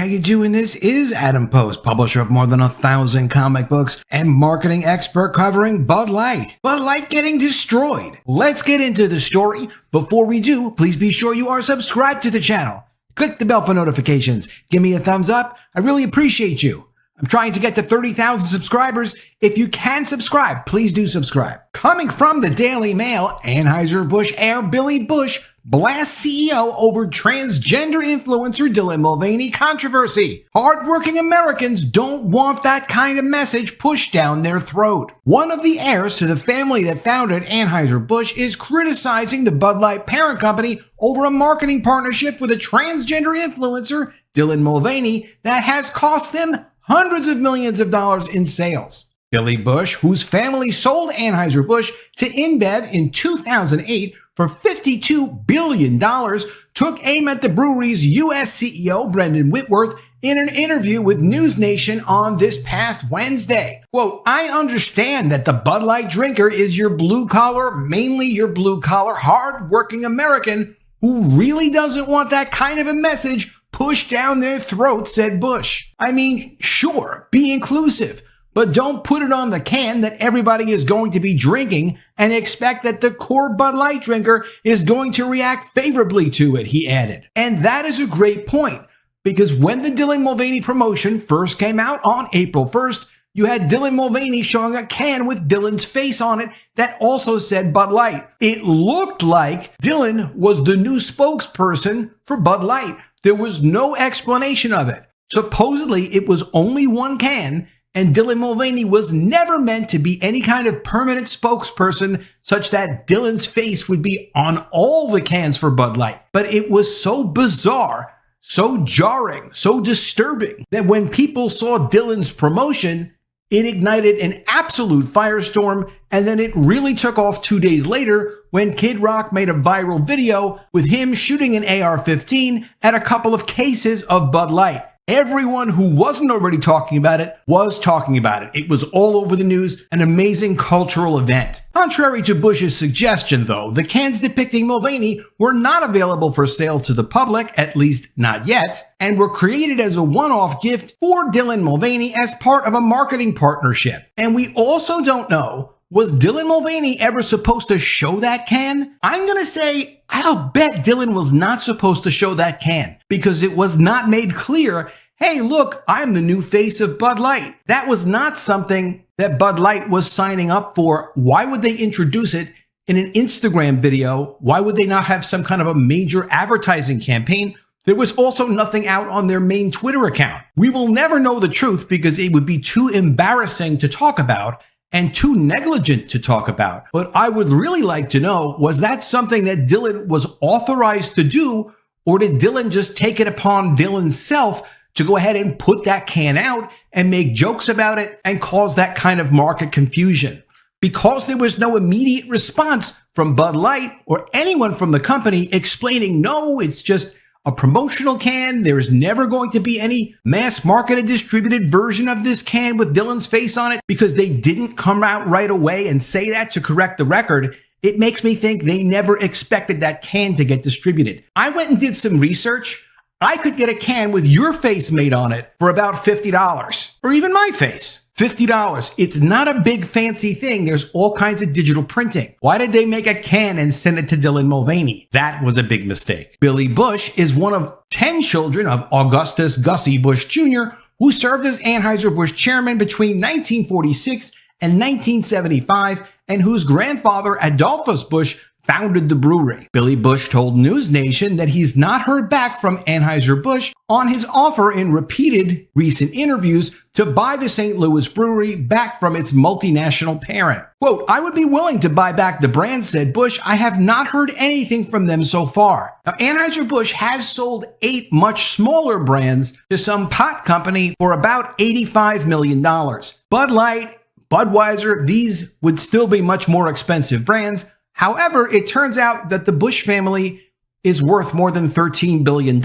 you doing? This is Adam Post, publisher of more than 1,000 comic books and marketing expert covering Bud Light. Bud Light getting destroyed. Let's get into the story. Before we do, please be sure you are subscribed to the channel. Click the bell for notifications. Give me a thumbs up. I really appreciate you. I'm trying to get to 30,000 subscribers. If you can subscribe, please do subscribe. Coming from the Daily Mail, Anheuser-Busch heir Billy Busch blasts CEO over transgender influencer Dylan Mulvaney controversy. Hardworking Americans don't want that kind of message pushed down their throat. One of the heirs to the family that founded Anheuser-Busch is criticizing the Bud Light parent company over a marketing partnership with a transgender influencer, Dylan Mulvaney, that has cost them hundreds of millions of dollars in sales. Billy Busch, whose family sold Anheuser-Busch to InBev in 2008 for $52 billion, took aim at the brewery's U.S. CEO, Brendan Whitworth, in an interview with News Nation on this past Wednesday. Quote, "I understand that the Bud Light drinker is your blue-collar, mainly your blue-collar, hard-working American who really doesn't want that kind of a message pushed down their throats," said Busch. "I mean, sure, be inclusive, but don't put it on the can that everybody is going to be drinking and expect that the core Bud Light drinker is going to react favorably to it," he added. And that is a great point, because when the Dylan Mulvaney promotion first came out on April 1st, you had Dylan Mulvaney showing a can with Dylan's face on it that also said Bud Light. It looked like Dylan was the new spokesperson for Bud Light. There was no explanation of it. Supposedly, it was only one can, and Dylan Mulvaney was never meant to be any kind of permanent spokesperson such that Dylan's face would be on all the cans for Bud Light. But it was so bizarre, so jarring, so disturbing that when people saw Dylan's promotion, it ignited an absolute firestorm, and then it really took off 2 days later when Kid Rock made a viral video with him shooting an AR-15 at a couple of cases of Bud Light. Everyone who wasn't already talking about it was talking about it. It was all over the news, an amazing cultural event. Contrary to Busch's suggestion, though, the cans depicting Mulvaney were not available for sale to the public, at least not yet, and were created as a one-off gift for Dylan Mulvaney as part of a marketing partnership. And we also don't know, was Dylan Mulvaney ever supposed to show that can? I'm gonna say, I'll bet Dylan was not supposed to show that can, because it was not made clear, hey, look, I'm the new face of Bud Light. That was not something that Bud Light was signing up for. Why would they introduce it in an Instagram video? Why would they not have some kind of a major advertising campaign? There was also nothing out on their main Twitter account. We will never know the truth because it would be too embarrassing to talk about and too negligent to talk about. But I would really like to know, was that something that Dylan was authorized to do, or did Dylan just take it upon Dylan's self to go ahead and put that can out and make jokes about it and cause that kind of market confusion? Because there was no immediate response from Bud Light or anyone from the company explaining, no, it's just a promotional can. There's never going to be any mass marketed distributed version of this can with Dylan's face on it, because they didn't come out right away and say that to correct the record. It makes me think they never expected that can to get distributed. I went and did some research. I could get a can with your face made on it for about $50, or even my face. $50. It's not a big fancy thing. There's all kinds of digital printing. Why did they make a can and send it to Dylan Mulvaney? That was a big mistake. Billy Busch is one of 10 children of Augustus Gussie Busch Jr., who served as Anheuser-Busch chairman between 1946 and 1975, and whose grandfather, Adolphus Busch, founded the brewery. Billy Busch told News Nation that he's not heard back from Anheuser-Busch on his offer in repeated recent interviews to buy the St. Louis brewery back from its multinational parent. Quote, "I would be willing to buy back the brand," said Busch. "I have not heard anything from them so far." Now, Anheuser-Busch has sold 8 much smaller brands to some pot company for about $85 million. Bud Light, Budweiser, these would still be much more expensive brands. However, it turns out that the Busch family is worth more than $13 billion,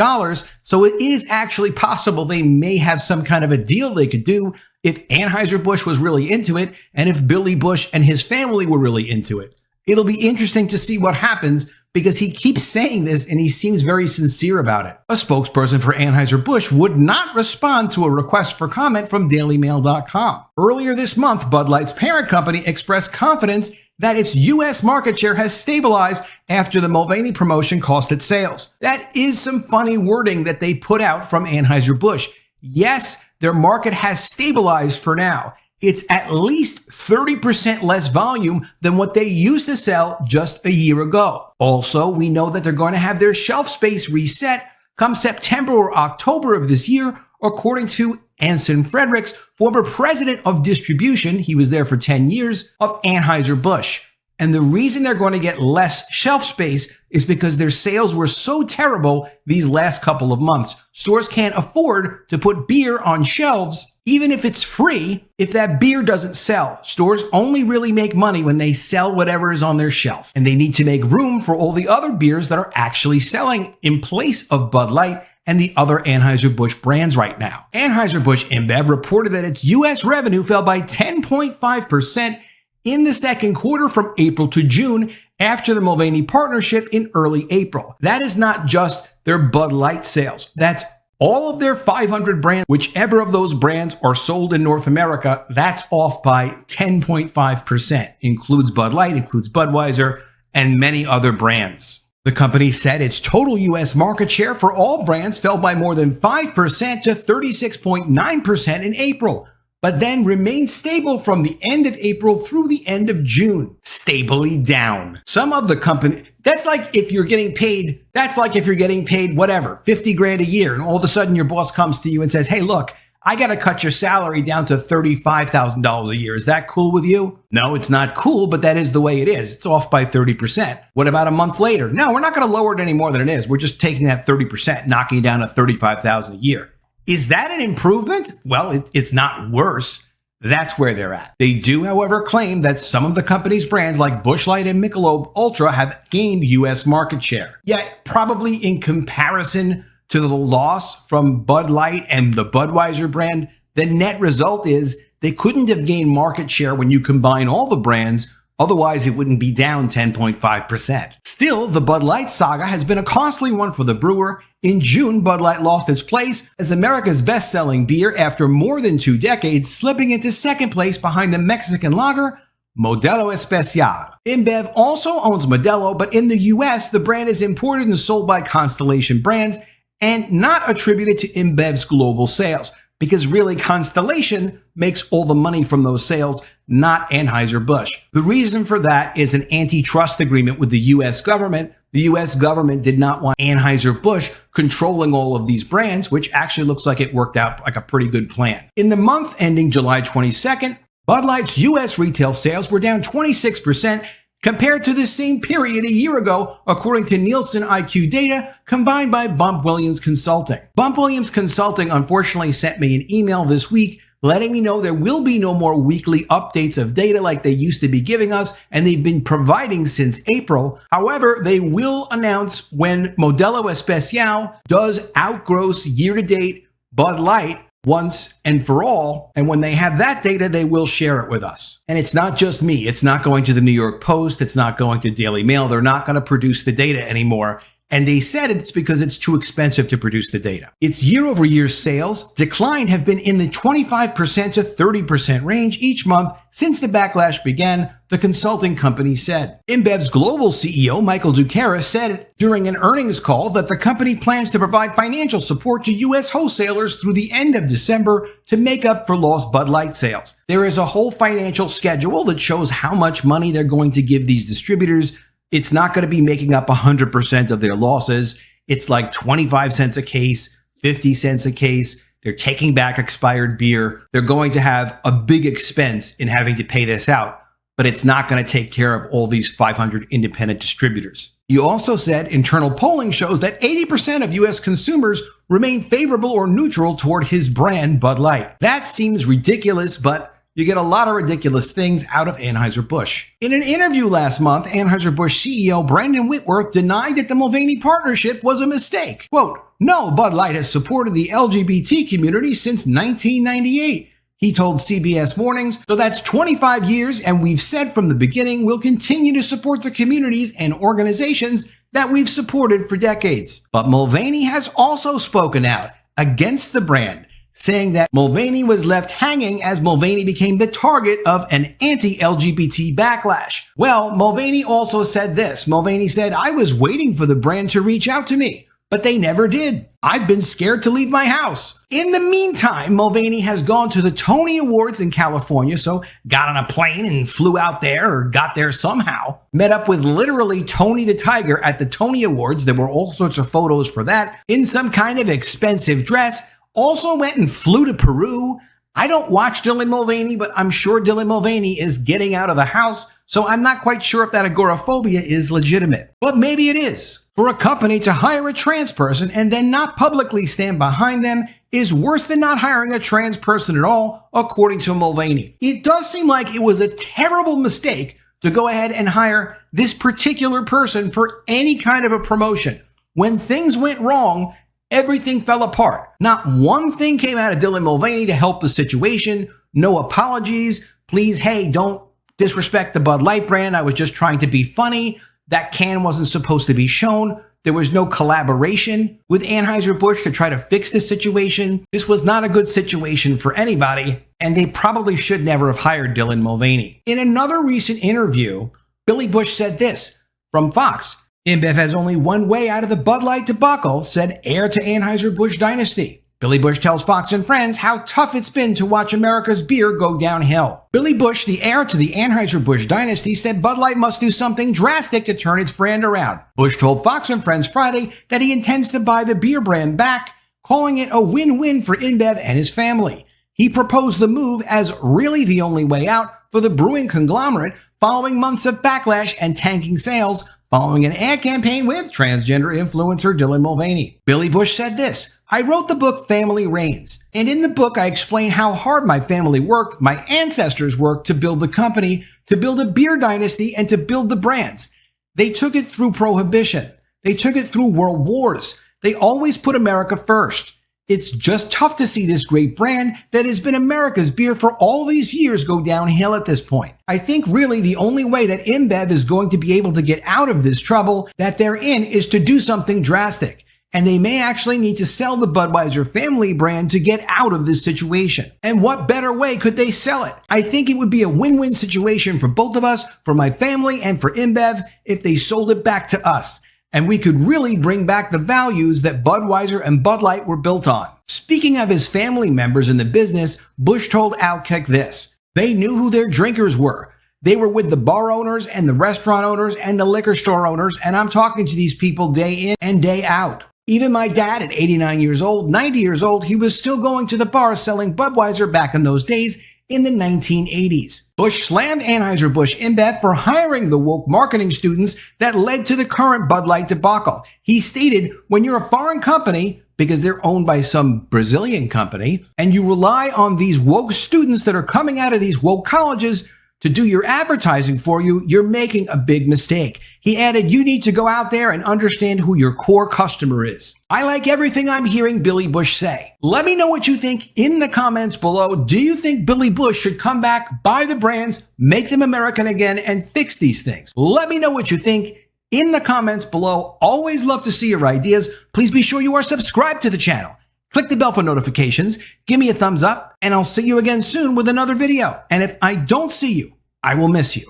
so it is actually possible they may have some kind of a deal they could do if Anheuser-Busch was really into it, and if Billy Busch and his family were really into it. It'll be interesting to see what happens, because he keeps saying this and he seems very sincere about it. A spokesperson for Anheuser-Busch would not respond to a request for comment from dailymail.com. Earlier this month, Bud Light's parent company expressed confidence that its U.S. market share has stabilized after the Mulvaney promotion cost it sales. That is some funny wording that they put out from Anheuser-Busch. Yes, their market has stabilized for now. It's at least 30% less volume than what they used to sell just a year ago. Also, we know that they're going to have their shelf space reset come September or October of this year, according to Anson Fredericks, former president of distribution, he was there for 10 years, of Anheuser-Busch. And the reason they're going to get less shelf space is because their sales were so terrible these last couple of months. Stores can't afford to put beer on shelves, even if it's free, if that beer doesn't sell. Stores only really make money when they sell whatever is on their shelf. And they need to make room for all the other beers that are actually selling in place of Bud Light and the other Anheuser-Busch brands right now. Anheuser-Busch InBev reported that its U.S. revenue fell by 10.5% in the second quarter from April to June after the Mulvaney partnership in early April. That is not just their Bud Light sales. That's all of their 500 brands, whichever of those brands are sold in North America, that's off by 10.5%. Includes Bud Light, includes Budweiser, and many other brands. The company said its total U.S. market share for all brands fell by more than 5% to 36.9% in April, but then remained stable from the end of April through the end of June. Stably down. Some of the company, that's like if you're getting paid whatever, 50 grand a year, and all of a sudden your boss comes to you and says, hey, look, I got to cut your salary down to $35,000 a year. Is that cool with you? No, it's not cool, but that is the way it is. It's off by 30%. What about a month later? No, we're not going to lower it any more than it is. We're just taking that 30%, knocking it down to $35,000 a year. Is that an improvement? Well, it's not worse. That's where they're at. They do, however, claim that some of the company's brands like Busch Light and Michelob Ultra have gained U.S. market share. Yet, probably in comparison to the loss from Bud Light and the Budweiser brand, the net result is they couldn't have gained market share when you combine all the brands. Otherwise, it wouldn't be down 10.5%. Still, the Bud Light saga has been a costly one for the brewer. In June, Bud Light lost its place as America's best-selling beer after more than 2 decades, slipping into second place behind the Mexican lager, Modelo Especial. InBev also owns Modelo, but in the U.S., the brand is imported and sold by Constellation Brands and not attributed to InBev's global sales, because really Constellation makes all the money from those sales, not Anheuser-Busch. The reason for that is an antitrust agreement with the U.S. government. The U.S. government did not want Anheuser-Busch controlling all of these brands, which actually looks like it worked out like a pretty good plan. In the month ending July 22nd, Bud Light's U.S. retail sales were down 26% compared to the same period a year ago, according to Nielsen IQ data combined by Bump Williams Consulting. Bump Williams Consulting unfortunately sent me an email this week letting me know there will be no more weekly updates of data like they used to be giving us, and they've been providing since April. However, they will announce when Modelo Especial does outgross year-to-date Bud Light once and for all, and when they have that data, they will share it with us. And it's not just me. It's not going to the New York Post. It's not going to Daily Mail. They're not going to produce the data anymore. And they said it's because it's too expensive to produce the data. Its year-over-year sales decline have been in the 25% to 30% range each month since the backlash began, the consulting company said. InBev's global CEO, Michael Ducaris, said during an earnings call that the company plans to provide financial support to U.S. wholesalers through the end of December to make up for lost Bud Light sales. There is a whole financial schedule that shows how much money they're going to give these distributors. It's not going to be making up 100% of their losses. It's like 25 cents a case, 50 cents a case. They're taking back expired beer. They're going to have a big expense in having to pay this out, but it's not going to take care of all these 500 independent distributors. He also said internal polling shows that 80% of U.S. consumers remain favorable or neutral toward his brand, Bud Light. That seems ridiculous, but you get a lot of ridiculous things out of Anheuser-Busch. In an interview last month, Anheuser-Busch CEO Brendan Whitworth denied that the Mulvaney partnership was a mistake. Quote, "No, Bud Light has supported the LGBT community since 1998. He told CBS Mornings, so that's 25 years, and we've said from the beginning we'll continue to support the communities and organizations that we've supported for decades. But Mulvaney has also spoken out against the brand, saying that Mulvaney was left hanging as Mulvaney became the target of an anti-LGBT backlash. Well, Mulvaney also said this. Mulvaney said, "I was waiting for the brand to reach out to me, but they never did. I've been scared to leave my house." In the meantime, Mulvaney has gone to the Tony Awards in California, so got on a plane and flew out there, or got there somehow. Met up with literally Tony the Tiger at the Tony Awards. There were all sorts of photos for that, in some kind of expensive dress. Also went and flew to Peru. I don't watch Dylan Mulvaney, but I'm sure Dylan Mulvaney is getting out of the house, so I'm not quite sure if that agoraphobia is legitimate. But maybe it is. For a company to hire a trans person and then not publicly stand behind them is worse than not hiring a trans person at all, according to Mulvaney. It does seem like it was a terrible mistake to go ahead and hire this particular person for any kind of a promotion. When things went wrong, everything fell apart. Not one thing came out of Dylan Mulvaney to help the situation. No apologies. Please, hey, don't disrespect the Bud Light brand. I was just trying to be funny. That can wasn't supposed to be shown. There was no collaboration with Anheuser-Busch to try to fix this situation. This was not a good situation for anybody, and they probably should never have hired Dylan Mulvaney. In another recent interview, Billy Busch said this from Fox. InBev has only one way out of the Bud Light debacle, said heir to Anheuser-Busch dynasty. Billy Busch tells Fox and Friends how tough it's been to watch America's beer go downhill. Billy Busch, the heir to the Anheuser-Busch dynasty, said Bud Light must do something drastic to turn its brand around. Busch told Fox and Friends Friday that he intends to buy the beer brand back, calling it a win-win for InBev and his family. He proposed the move as really the only way out for the brewing conglomerate following months of backlash and tanking sales following an ad campaign with transgender influencer Dylan Mulvaney. Billy Busch said this, "I wrote the book Family Reigns, and in the book I explain how hard my family worked, my ancestors worked to build the company, to build a beer dynasty, and to build the brands. They took it through prohibition. They took it through world wars. They always put America first. It's just tough to see this great brand that has been America's beer for all these years go downhill at this point. I think really the only way that InBev is going to be able to get out of this trouble that they're in is to do something drastic. And they may actually need to sell the Budweiser family brand to get out of this situation. And what better way could they sell it? I think it would be a win-win situation for both of us, for my family and for InBev, if they sold it back to us. And we could really bring back the values that Budweiser and Bud Light were built on." Speaking of his family members in the business, Busch told Outkick this. "They knew who their drinkers were. They were with the bar owners and the restaurant owners and the liquor store owners, and I'm talking to these people day in and day out. Even my dad at 89 years old, 90 years old, he was still going to the bar selling Budweiser back in those days in the 1980s. Busch slammed Anheuser-Busch InBev for hiring the woke marketing students that led to the current Bud Light debacle. He stated, "When you're a foreign company, because they're owned by some Brazilian company, and you rely on these woke students that are coming out of these woke colleges to do your advertising for you, you're making a big mistake." He added, "You need to go out there and understand who your core customer is." I like everything I'm hearing Billy Busch say. Let me know what you think in the comments below. Do you think Billy Busch should come back, buy the brands, make them American again, and fix these things? Let me know what you think in the comments below. Always love to see your ideas. Please be sure you are subscribed to the channel. Click the bell for notifications, give me a thumbs up, and I'll see you again soon with another video. And if I don't see you, I will miss you.